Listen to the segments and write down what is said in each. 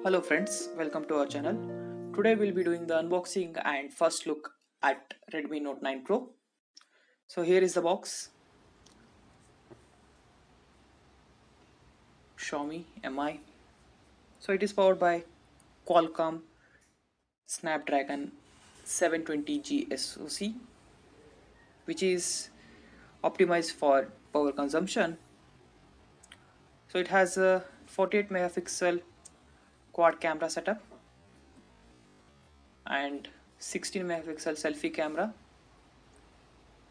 Hello friends, welcome to our channel. Today we'll be doing the unboxing and first look at Redmi Note 9 Pro. So here is the box. Xiaomi Mi. So it is powered by Qualcomm Snapdragon 720G SoC, which is optimized for power consumption. So it has a 48 megapixel quad camera setup and 16 megapixel selfie camera.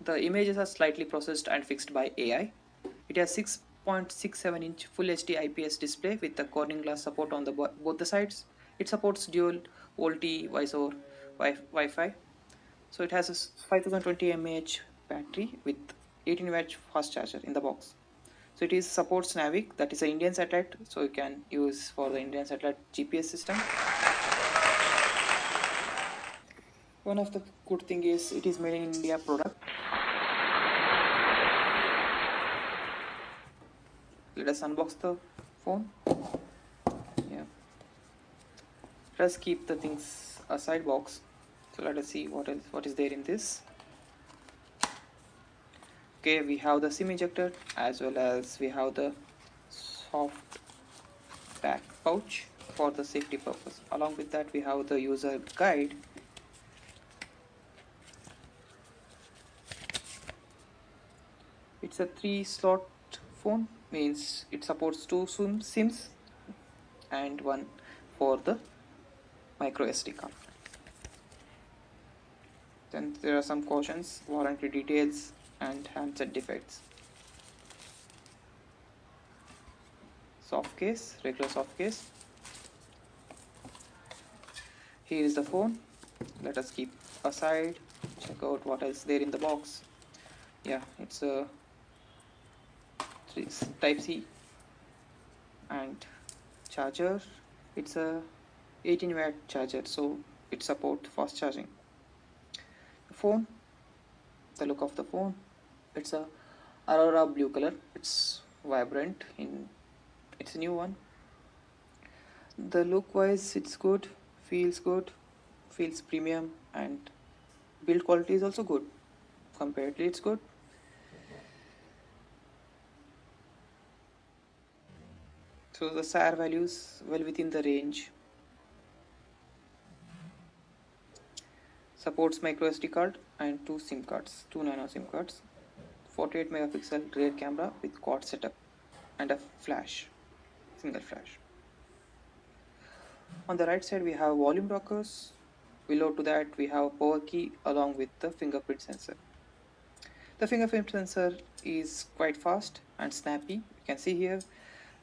The images are slightly processed and fixed by AI. It has 6.67-inch Full HD IPS display with the Corning glass support on both the sides. It supports dual VoLTE voice over Wi-Fi. So it has a 5020 mAh battery with 18-watt fast charger in the box. So it supports NavIC, that is an Indian satellite, so you can use for the Indian satellite GPS system. One of the good thing is it is made in India product. Let us unbox the phone. Yeah, let us keep the things aside box. So let us see what is there in this. Okay, we have the SIM ejector as well as we have the soft back pouch for the safety purpose. Along with that we have the user guide. It's a 3-slot phone, means it supports 2 SIMs and one for the micro SD card. Then there are some cautions, warranty details and handset defects. Soft case, regular soft case. Here is the phone. Let us keep aside, check out what else there in the box. Yeah, it's a type C and charger. It's a 18-watt charger, so it supports fast charging. The phone, the look of the phone, it's a Aurora blue color. It's vibrant, it's a new one. The look wise it's good, feels premium, and build quality is also good. Comparatively it's good. So the SAR values well within the range. Supports micro SD card and 2 SIM cards, 2 nano SIM cards. 48 megapixel rear camera with quad setup and a flash, single flash. On the right side we have volume rockers. Below to that we have power key along with the fingerprint sensor. The fingerprint sensor is quite fast and snappy. You can see here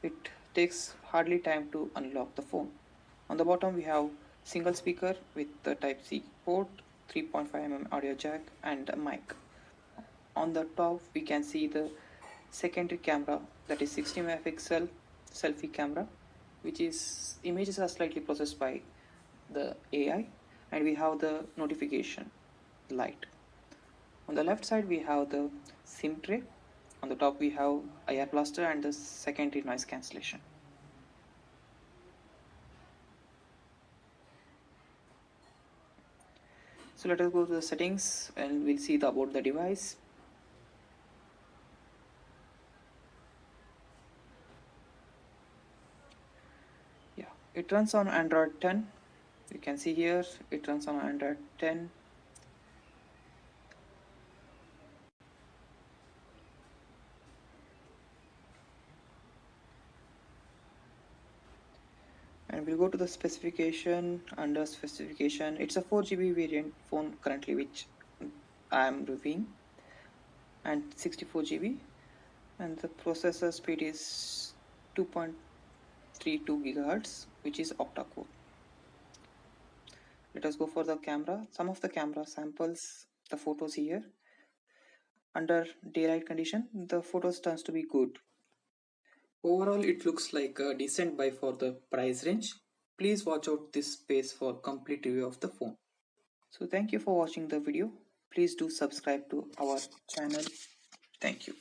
it takes hardly time to unlock the phone. On the bottom we have single speaker with the type C port, 3.5mm audio jack and a mic. On the top we can see the secondary camera, that is 60 megapixel selfie camera, which is images are slightly processed by the AI, and we have the notification light. On the left side we have the SIM tray. On the top we have IR blaster and the secondary noise cancellation. So let us go to the settings and we'll see about the device. Yeah, it runs on Android 10. You can see here it runs on Android 10. And we'll go to the specification. Under specification, it's a 4GB variant phone currently, which I am reviewing, and 64GB, and the processor speed is 2.32 GHz, which is octa core. Let us go for the camera. Some of the camera samples, the photos here. Under daylight condition, the photos turns to be good. Overall, it looks like a decent buy for the price range. Please watch out this space for complete review of the phone. So thank you for watching the video. Please do subscribe to our channel. Thank you.